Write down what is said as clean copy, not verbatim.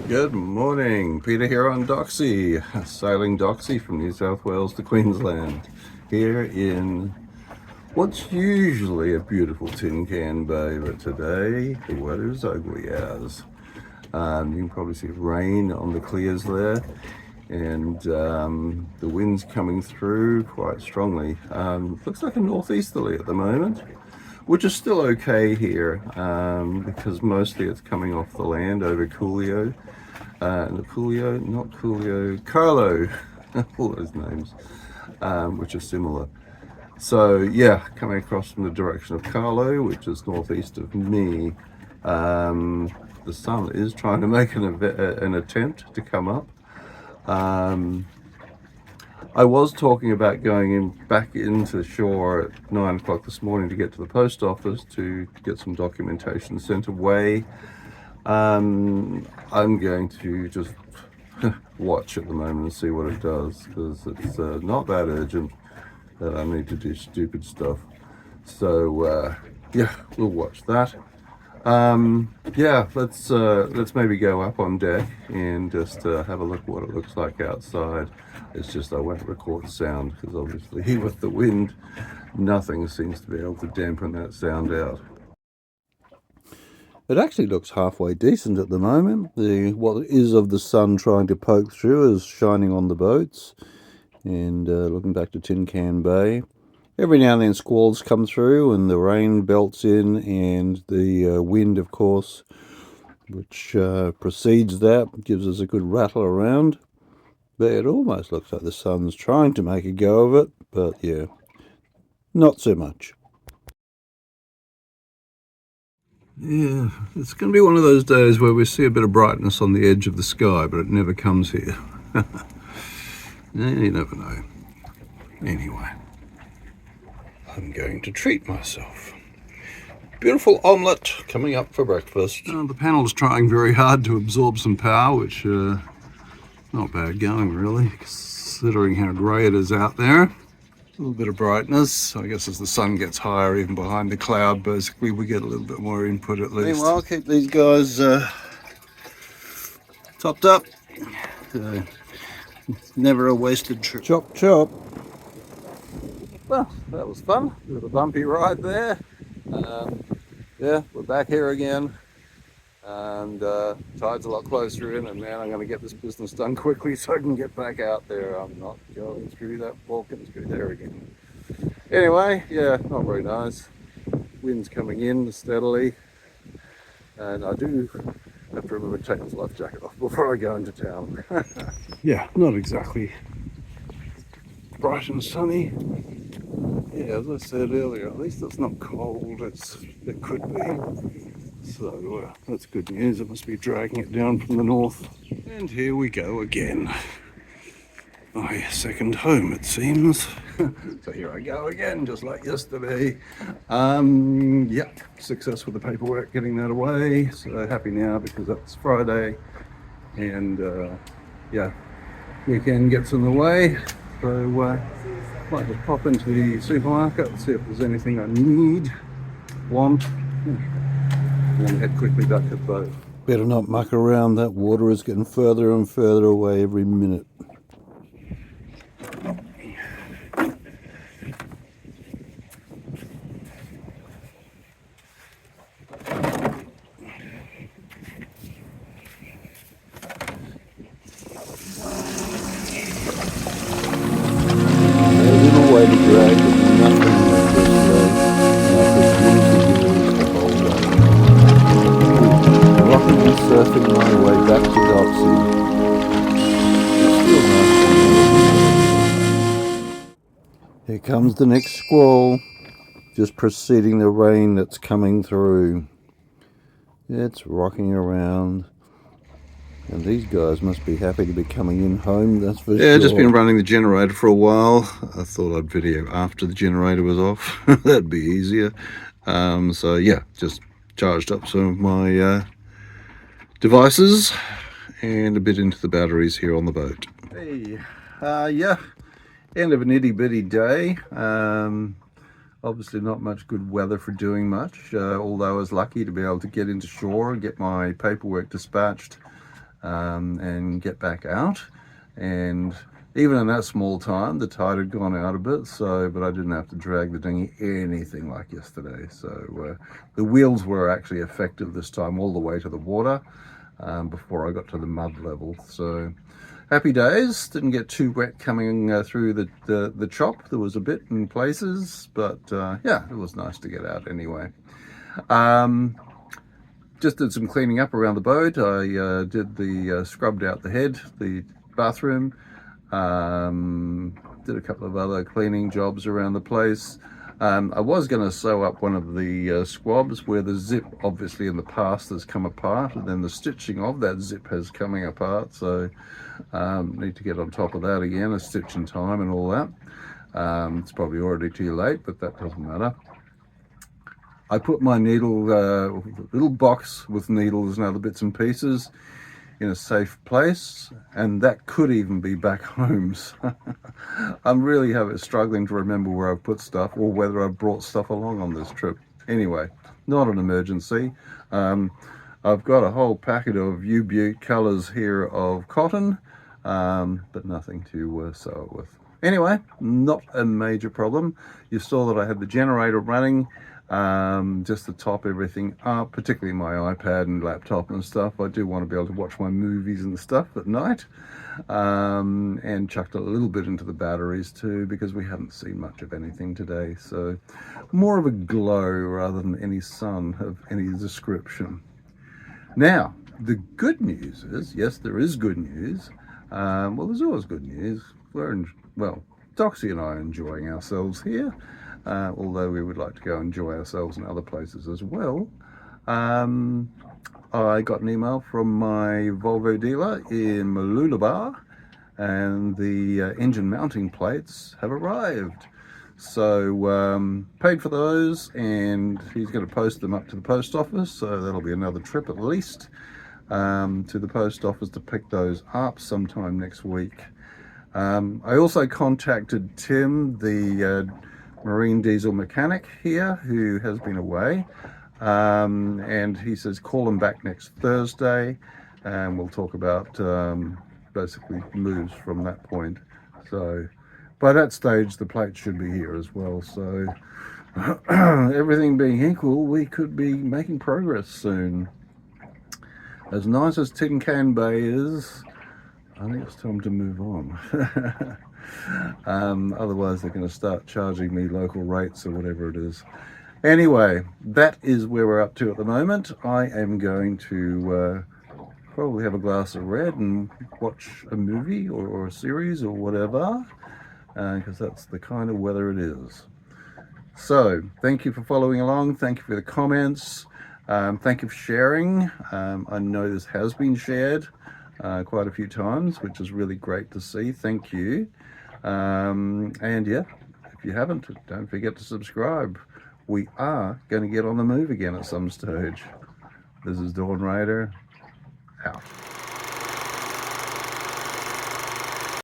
Good morning, Peter here on Doxie, sailing Doxie from New South Wales to Queensland, here in what's usually a beautiful tin can bay, but today the weather is ugly as. You can probably see rain on the clears there, and the wind's coming through quite strongly. Looks like a northeasterly at the moment, which is still okay here because mostly it's coming off the land over Coolio. Not Coolio, Carlo, all those names, which are similar. So yeah, coming across from the direction of Carlo, which is northeast of me, the sun is trying to make an attempt to come up. I was talking about going back into shore at 9 o'clock this morning to get to the post office to get some documentation sent away. I'm going to just watch at the moment and see what it does, because it's not that urgent that I need to do stupid stuff. So yeah, we'll watch that. Yeah, let's maybe go up on deck and just have a look what it looks like outside. It's just I won't record sound because obviously with the wind, nothing seems to be able to dampen that sound out. It actually looks halfway decent at the moment. What is of the sun trying to poke through is shining on the boats. And looking back to Tin Can Bay, every now and then squalls come through and the rain belts in, and the wind, of course, which precedes that, gives us a good rattle around. But it almost looks like the sun's trying to make a go of it, but yeah, not so much. Yeah, it's going to be one of those days where we see a bit of brightness on the edge of the sky, but it never comes here. You never know. Anyway, I'm going to treat myself. Beautiful omelette coming up for breakfast. The panel's trying very hard to absorb some power, which not bad going really, considering how grey it is out there. A little bit of brightness. I guess as the sun gets higher, even behind the cloud, basically we get a little bit more input at least. Meanwhile, I'll keep these guys topped up. Never a wasted trip. Chop, chop. Well, that was fun. Bit of a bumpy ride there. Yeah, we're back here again. And tide's a lot closer in, and man, I'm going to get this business done quickly so I can get back out there. I'm not going through that, walking through there again. Anyway, yeah, not very nice. Wind's coming in steadily, and I do have to remember to take this life jacket off before I go into town. Yeah, not exactly bright and sunny. Yeah, as I said earlier, at least it's not cold. It could be. So that's good news. It must be dragging it down from the north. And here we go again. My second home, it seems. So here I go again, just like yesterday. Yeah, success with the paperwork, getting that away. So happy now because that's Friday. And yeah, weekend gets in the way. So might just pop into the supermarket and see if there's anything I need, want. And then head quickly back to the boat. Better not muck around. That water is getting further and further away every minute. A little way to drag, but nothing like this rocking and surfing my way back to Doxie. Still nice. Here comes the next squall, just preceding the rain that's coming through. It's rocking around, and these guys must be happy to be coming in home, that's for sure. Yeah, just been running the generator for a while. I thought I'd video after the generator was off. That'd be easier. So yeah, just charged up some of my devices and a bit into the batteries here on the boat. Hey, yeah, end of an itty bitty day. Obviously not much good weather for doing much, although I was lucky to be able to get into shore and get my paperwork dispatched and get back out. And even in that small time, the tide had gone out a bit, but I didn't have to drag the dinghy anything like yesterday. So the wheels were actually effective this time all the way to the water before I got to the mud level. So happy days. Didn't get too wet coming through the chop. There was a bit in places, but yeah, it was nice to get out anyway. Just did some cleaning up around the boat. I did the scrubbed out the head, the bathroom, did a couple of other cleaning jobs around the place. I was going to sew up one of the squabs where the zip obviously in the past has come apart, and then the stitching of that zip has coming apart, so need to get on top of that again, a stitch in time and all that. It's probably already too late, but that doesn't matter. I put my needle, little box with needles and other bits and pieces in a safe place, and that could even be back home. So I'm really struggling to remember where I've put stuff or whether I've brought stuff along on this trip. Anyway, not an emergency. I've got a whole packet of U-Butte colors here of cotton, but nothing to sew it with. Anyway, not a major problem. You saw that I had the generator running, just to top everything up, particularly my iPad and laptop and stuff. I do want to be able to watch my movies and stuff at night, and chucked a little bit into the batteries too, because we haven't seen much of anything today. So more of a glow rather than any sun of any description. Now, the good news is, yes, there is good news. Well, there's always good news. Well, Doxie and I are enjoying ourselves here. Although we would like to go enjoy ourselves in other places as well. I got an email from my Volvo dealer in Mooloolaba, and the engine mounting plates have arrived. So paid for those, and he's going to post them up to the post office, so that'll be another trip at least to the post office to pick those up sometime next week. I also contacted Tim, the marine diesel mechanic here, who has been away, and he says call him back next Thursday and we'll talk about basically moves from that point. So by that stage the plate should be here as well, so everything being equal, we could be making progress soon. As nice as Tin Can Bay is, I think it's time to move on. Otherwise they're going to start charging me local rates or whatever it is. Anyway, that is where we're up to at the moment. I am going to probably have a glass of red and watch a movie or a series or whatever, because that's the kind of weather it is. So thank you for following along. Thank you for the comments. Thank you for sharing. I know this has been shared quite a few times, which is really great to see. Thank you. And yeah, if you haven't, don't forget to subscribe. We are going to get on the move again at some stage. This is Dawn Raider, out.